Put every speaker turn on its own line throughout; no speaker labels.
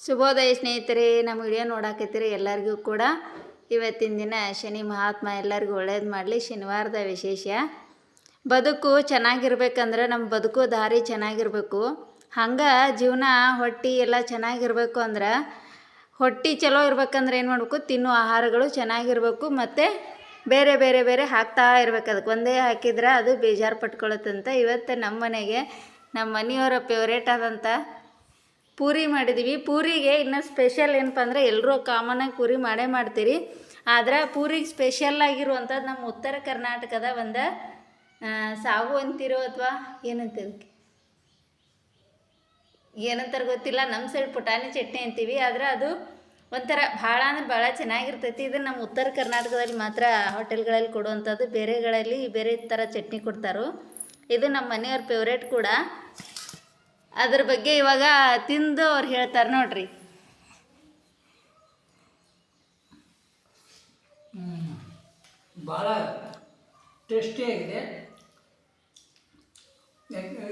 ಶುಭೋದಯ ಸ್ನೇಹಿತರೆ, ನಮ್ಮ ವಿಡಿಯೋ ನೋಡಾಕತ್ತೀರಿ ಎಲ್ಲರಿಗೂ ಕೂಡ ಇವತ್ತಿನ ದಿನ ಶನಿ ಮಹಾತ್ಮ ಎಲ್ಲರಿಗೂ ಒಳ್ಳೇದು ಮಾಡಲಿ. ಶನಿವಾರದ ವಿಶೇಷ. ಬದುಕು ಚೆನ್ನಾಗಿರ್ಬೇಕಂದ್ರೆ ನಮ್ಮ ಬದುಕು ದಾರಿ ಚೆನ್ನಾಗಿರಬೇಕು. ಹಂಗೆ ಜೀವನ ಹೊಟ್ಟೆ ಎಲ್ಲ ಚೆನ್ನಾಗಿರಬೇಕು ಅಂದ್ರೆ ಹೊಟ್ಟೆ ಚಲೋ ಇರ್ಬೇಕಂದ್ರೆ ಏನು ಮಾಡಬೇಕು, ತಿನ್ನೋ ಆಹಾರಗಳು ಚೆನ್ನಾಗಿರಬೇಕು ಮತ್ತು ಬೇರೆ ಬೇರೆ ಬೇರೆ ಹಾಕ್ತಾ ಇರ್ಬೇಕು. ಅದಕ್ಕೆ ಒಂದೇ ಹಾಕಿದ್ರೆ ಅದು ಬೇಜಾರು ಪಟ್ಕೊಳತ್ತಂತ. ಇವತ್ತು ನಮ್ಮ ಮನೆಗೆ ನಮ್ಮ ಮನೆಯವರ ಫೇವ್ರೇಟ್ ಆದಂಥ ಪೂರಿ ಮಾಡಿದ್ದೀವಿ. ಪೂರಿಗೆ ಇನ್ನೂ ಸ್ಪೆಷಲ್ ಏನಪ್ಪ ಅಂದರೆ ಎಲ್ಲರೂ ಕಾಮನಾಗಿ ಪೂರಿ ಮಾಡೇ ಮಾಡ್ತೀರಿ. ಆದರೆ ಪೂರಿಗೆ ಸ್ಪೆಷಲ್ ಆಗಿರುವಂಥದ್ದು ನಮ್ಮ ಉತ್ತರ ಕರ್ನಾಟಕದ ಒಂದು ಸಾಗು ಅಂತಿರೋ ಅಥವಾ ಏನಂತಾರೆ ಗೊತ್ತಿಲ್ಲ. ನಮ್ಮ ಸೈಡ್ ಪುಟಾಣಿ ಚಟ್ನಿ ಅಂತೀವಿ. ಆದರೆ ಅದು ಒಂಥರ ಭಾಳ ಅಂದ್ರೆ ಭಾಳ ಚೆನ್ನಾಗಿರ್ತೈತಿ. ಇದು ನಮ್ಮ ಉತ್ತರ ಕರ್ನಾಟಕದಲ್ಲಿ ಮಾತ್ರ ಹೋಟೆಲ್ಗಳಲ್ಲಿ ಕೊಡುವಂಥದ್ದು. ಬೇರೆಗಳಲ್ಲಿ ಬೇರೆ ಥರ ಚಟ್ನಿ ಕೊಡ್ತಾರೋ. ಇದು ನಮ್ಮ ಮನೆಯವ್ರ ಫೇವ್ರೇಟ್ ಕೂಡ. ಅದ್ರ ಬಗ್ಗೆ ಇವಾಗ ತಿಂದು ಅವ್ರು ಹೇಳ್ತಾರೆ ನೋಡ್ರಿ.
ಭಾಳ ಟೇಸ್ಟಿಯಾಗಿದೆ.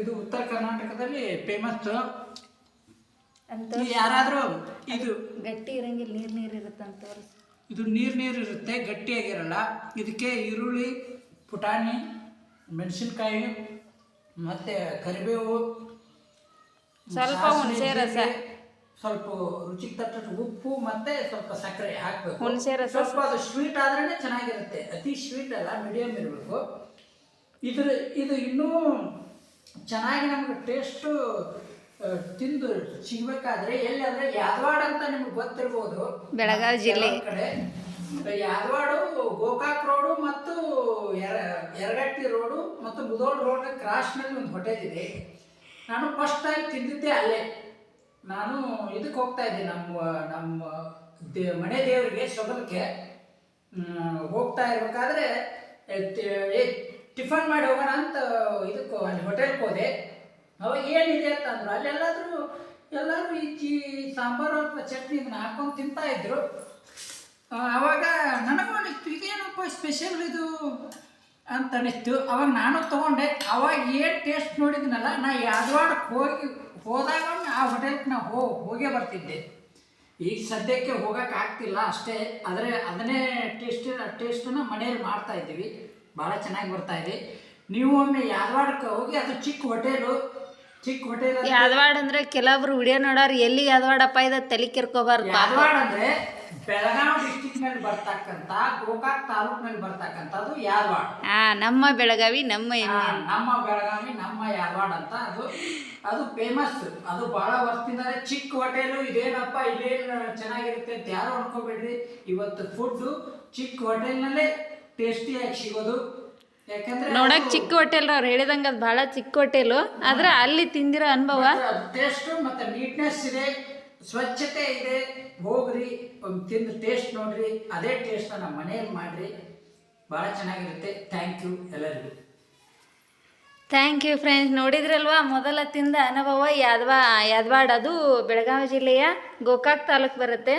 ಇದು ಉತ್ತರ ಕರ್ನಾಟಕದಲ್ಲಿ ಫೇಮಸ್
ಅಂತ.
ಯಾರಾದರೂ ಇದು
ಗಟ್ಟಿ ಇರಂಗಿಲ್ಲ, ನೀರು ಇರುತ್ತಂತ.
ಇದು ನೀರು ಇರುತ್ತೆ, ಗಟ್ಟಿಯಾಗಿರಲ್ಲ. ಇದಕ್ಕೆ ಈರುಳ್ಳಿ, ಪುಟಾಣಿ, ಮೆಣಸಿನ್ಕಾಯಿ ಮತ್ತು ಕರಿಬೇವು,
ಸ್ವಲ್ಪ ಹುಣಸೆ ರಸ,
ಸ್ವಲ್ಪ ರುಚಿಗೆ ತಕ್ಕಷ್ಟು ಉಪ್ಪು ಮತ್ತು ಸ್ವಲ್ಪ ಸಕ್ಕರೆ ಹಾಕಬೇಕು.
ಹುಣಸೆ ರಸ
ಸ್ವಲ್ಪ ಅದು ಸ್ವೀಟ್ ಆದ್ರೇ ಚೆನ್ನಾಗಿರುತ್ತೆ. ಅತಿ ಸ್ವೀಟ್ ಅಲ್ಲ, ಮೀಡಿಯಮ್ ಇರಬೇಕು. ಇದು ಇನ್ನೂ ಚೆನ್ನಾಗಿ ನಮ್ಗೆ ಟೇಸ್ಟು ತಿಂದು ಸಿಗಬೇಕಾದ್ರೆ ಎಲ್ಲಿ ಅಂದರೆ ಯಾದವಾಡ ಅಂತ ನಿಮ್ಗೆ ಗೊತ್ತಿರ್ಬೋದು,
ಬೆಳಗಾವಿ ಜಿಲ್ಲೆ
ಕಡೆ. ಯಾದವಾಡು ಗೋಕಾಕ್ ರೋಡು ಮತ್ತು ಯರಗಟ್ಟಿ ರೋಡು ಮತ್ತು ಮುಧೋಳ ರೋಡ್ ಕ್ರಾಸ್ನಲ್ಲಿ ಒಂದು ಹೋಟೆಲ್ ಇದೆ. ನಾನು ಫಸ್ಟ್ ಟೈಮ್ ತಿಂದಿದ್ದೆ ಅಲ್ಲೇ. ನಾನು ಇದಕ್ಕೆ ಹೋಗ್ತಾ ಇದ್ದೆ, ನಮ್ಮ ಮನೆ ದೇವರಿಗೆ ಸೊಗಲಕ್ಕೆ ಹೋಗ್ತಾ ಇರ್ಬೇಕಾದ್ರೆ ಟಿಫನ್ ಮಾಡಿ ಹೋಗೋಣ ಅಂತ ಇದಕ್ಕೆ ಅಲ್ಲಿ ಹೋಟೆಲ್ಗೆ ಹೋದೆ. ಅವಾಗ ಏನಿದೆ ಅಂತಂದ್ರು ಅಲ್ಲಿ ಎಲ್ಲರೂ ಈ ಸಾಂಬಾರು ಅಥವಾ ಚಟ್ನಿ ಇದನ್ನ ಹಾಕೊಂಡು ತಿಂತಾ ಇದ್ರು. ಆವಾಗ ನನಗೂ ಅನಿಸ್ತು ಇದೇನಪ್ಪ ಸ್ಪೆಷಲ್ ಇದು ಅಂತ ಅನಿಸ್ತು. ಅವಾಗ ನಾನು ತೊಗೊಂಡೆ. ಅವಾಗ ಏನು ಟೇಸ್ಟ್ ನೋಡಿದ್ನಲ್ಲ, ನಾ ಯಾದವಾಡಕ್ಕೆ ಹೋದಾಗ ಆ ಹೋಟೆಲ್ಗೆ ನಾವು ಹೋಗೇ ಬರ್ತಿದ್ದೆ. ಈಗ ಸದ್ಯಕ್ಕೆ ಹೋಗೋಕೆ ಆಗ್ತಿಲ್ಲ ಅಷ್ಟೇ. ಆದರೆ ಅದನ್ನೇ ಟೇಸ್ಟನ್ನು ಮನೆಯಲ್ಲಿ ಮಾಡ್ತಾ ಇದ್ದೀವಿ. ಭಾಳ ಚೆನ್ನಾಗಿ ಬರ್ತಾಯಿದೆ. ನೀವು ಒಮ್ಮೆ ಯಾದವಾಡಕ್ಕೆ ಹೋಗಿ, ಅದು ಚಿಕ್ಕ ಹೋಟೆಲ್.
ಯಾದವಾಡ ಅಂದರೆ ಕೆಲವೊಬ್ರು ವಿಡಿಯೋ ನೋಡೋರು ಎಲ್ಲಿ ಯಾದವಾಡಪ್ಪ ಇದು ತಲೆ ಕೆರ್ಕೋಬಾರ್ದು.
ಯಾದವಾಡ ಅಂದರೆ ಬೆಳಗಾವಿ ಡಿಸ್ಟಿಕ್ ಮೇಲೆ ಬರ್ತಕ್ಕಂಥ ಗೋಕಾಕ್ ತಾಲೂಕಿನಲ್ಲಿ ಬರ್ತಕ್ಕಂಥದ್ದು ಯಾದವಾಡ.
ನಮ್ಮ ಬೆಳಗಾವಿ ನಮ್ಮ
ಬೆಳಗಾವಿ ನಮ್ಮ ಯಾದವಾಡ ಅಂತ ಅದು ಫೇಮಸ್. ಅದು ಭಾಳ ವರ್ಷದಿಂದ ಚಿಕ್ಕ ಹೋಟೆಲು. ಇದೇನಪ್ಪ ಇಲ್ಲೇನು ಚೆನ್ನಾಗಿರುತ್ತೆ ಅಂತ ಯಾರು ಅನ್ಕೋಬೇಡ್ರಿ. ಇವತ್ತು ಫುಡ್ಡು ಚಿಕ್ಕ ಹೋಟೆಲ್ನಲ್ಲೇ ಟೇಸ್ಟಿಯಾಗಿ ಸಿಗೋದು. ಯಾಕಂದ್ರೆ
ನೋಡಕ್ ಚಿಕ್ಕ ಹೋಟೆಲ್, ಅವ್ರು ಹೇಳಿದಂಗೆ ಅದು ಭಾಳ ಚಿಕ್ಕ ಹೋಟೆಲು. ಆದ್ರೆ ಅಲ್ಲಿ ತಿಂದಿರೋ ಅನುಭವ,
ಟೇಸ್ಟು ಮತ್ತು ನೀಟ್ನೆಸ್ ಇದೆ, ಸ್ವಚ್ಛತೆ ಇದೆ. ಹೋಗ್ರಿ, ತಿಂದು ಟೇಸ್ಟ್ ನೋಡ್ರಿ. ಅದೇ ಟೇಸ್ಟ್ನ ನಮ್ಮ ಮನೆಯಲ್ಲಿ ಮಾಡಿರಿ, ಭಾಳ ಚೆನ್ನಾಗಿರುತ್ತೆ. ಥ್ಯಾಂಕ್ ಯು ಎಲ್ಲರಿಗೂ.
Thank you friends. ನೋಡಿದ್ರಲ್ವಾ ಮೊದಲ ತಿಂದ ಅನುಭವ. ಯಾದವಾಡ ಅದು ಬೆಳಗಾವಿ ಜಿಲ್ಲೆಯ ಗೋಕಾಕ್ ತಾಲೂಕು ಬರುತ್ತೆ.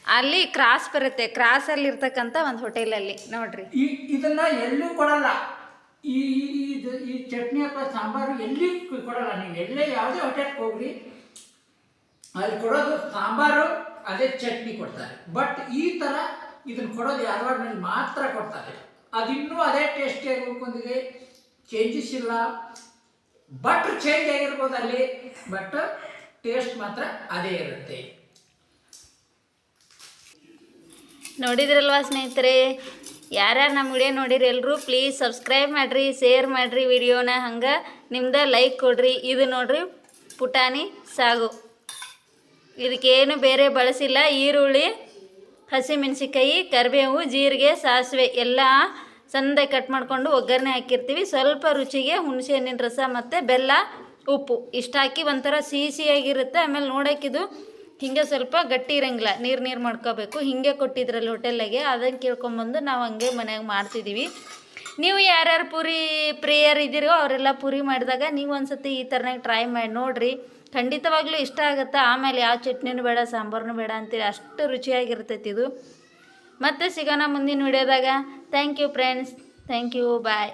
ಅಲ್ಲಿ ಕ್ರಾಸ್ ಬರುತ್ತೆ. ಕ್ರಾಸಲ್ಲಿ ಇರ್ತಕ್ಕಂಥ ಒಂದು ಹೋಟೆಲಲ್ಲಿ ನೋಡ್ರಿ.
ಇದನ್ನ ಎಲ್ಲೂ ಕೊಡಲ್ಲ. ಈ ಚಟ್ನಿ ಅಥವಾ ಸಾಂಬಾರು ಎಲ್ಲಿ ಕೊಡಲ್ಲ. ನೀವು ಎಲ್ಲೇ ಯಾವುದೇ ಹೋಟೆಲ್ಗೆ ಹೋಗ್ರಿ, ಅಲ್ಲಿ ಕೊಡೋದು ಸಾಂಬಾರು, ಅದೇ ಚಟ್ನಿ ಕೊಡ್ತಾರೆ. ಬಟ್ ಈ ಥರ ಇದನ್ನು ಕೊಡೋದು ಯಾದವಾಡನಲ್ಲಿ ಮಾತ್ರ ಕೊಡ್ತಾರೆ. ಅದಿನ್ನೂ ಅದೇ ಟೇಸ್ಟಿಯಾಗಿ ಉಳ್ಕೊಂಡಿದೆ, ಚೇಂಜಸ್ ಇಲ್ಲ. ಬಟ್ ಚೇಂಜ್ ಆಗಿರ್ಬೋದು ಅಲ್ಲಿ, ಬಟ್ ಟೇಸ್ಟ್ ಮಾತ್ರ ಅದೇ ಇರುತ್ತೆ.
ನೋಡಿದ್ರಲ್ವಾ ಸ್ನೇಹಿತರೆ, ಯಾರ್ಯಾರು ನಮ್ಮ ವಿಡಿಯೋ ನೋಡಿರಿ ಎಲ್ಲರೂ ಪ್ಲೀಸ್ ಸಬ್ಸ್ಕ್ರೈಬ್ ಮಾಡಿರಿ, ಶೇರ್ ಮಾಡಿರಿ ವಿಡಿಯೋನ. ಹಂಗೆ ನಿಮ್ದು ಲೈಕ್ ಕೊಡ್ರಿ. ಇದು ನೋಡ್ರಿ ಪುಟಾಣಿ ಸಾಗು. ಇದಕ್ಕೇನು ಬೇರೆ ಬಳಸಿಲ್ಲ. ಈರುಳ್ಳಿ, ಹಸಿಮೆಣಸಿಕಾಯಿ, ಕರಿಬೇವು, ಜೀರಿಗೆ, ಸಾಸಿವೆ ಎಲ್ಲ ಸಣ್ಣದಾಗಿ ಕಟ್ ಮಾಡಿಕೊಂಡು ಒಗ್ಗರಣೆ ಹಾಕಿರ್ತೀವಿ. ಸ್ವಲ್ಪ ರುಚಿಗೆ ಹುಣಸೆ ಹಣ್ಣಿನ ರಸ ಮತ್ತು ಬೆಲ್ಲ, ಉಪ್ಪು ಇಷ್ಟು ಹಾಕಿ ಒಂಥರ ಸಿಹಿಯಾಗಿರುತ್ತೆ. ಆಮೇಲೆ ನೋಡೋಕ್ಕಿದು ಹಿಂಗೆ ಸ್ವಲ್ಪ ಗಟ್ಟಿ ಇರೋಂಗಿಲ್ಲ, ನೀರು ಮಾಡ್ಕೋಬೇಕು. ಹಿಂಗೆ ಕೊಟ್ಟಿದ್ರಲ್ಲಿ ಹೋಟೆಲ್ಲಾಗೆ, ಅದನ್ನು ಕೇಳ್ಕೊಂಬಂದು ನಾವು ಹಂಗೆ ಮನ್ಯಾಗ ಮಾಡ್ತಿದ್ದೀವಿ. ನೀವು ಯಾರ್ಯಾರು ಪೂರಿ ಪ್ರಿಯರ್ ಇದ್ದೀರೋ ಅವರೆಲ್ಲ ಪೂರಿ ಮಾಡಿದಾಗ ನೀವು ಒಂದ್ಸತಿ ಈ ಥರನಾಗಿ ಟ್ರೈ ಮಾಡಿ ನೋಡಿರಿ. ಖಂಡಿತವಾಗ್ಲೂ ಇಷ್ಟ ಆಗುತ್ತೆ. ಆಮೇಲೆ ಯಾವ ಚಟ್ನಿನೂ ಬೇಡ, ಸಾಂಬಾರನು ಬೇಡ ಅಂತೀರಿ, ಅಷ್ಟು ರುಚಿಯಾಗಿರ್ತೈತಿ ಇದು. ಮತ್ತೆ ಸಿಗೋಣ ಮುಂದಿನ ವಿಡಿಯೋದಾಗ. Thank you friends. Thank you. Bye.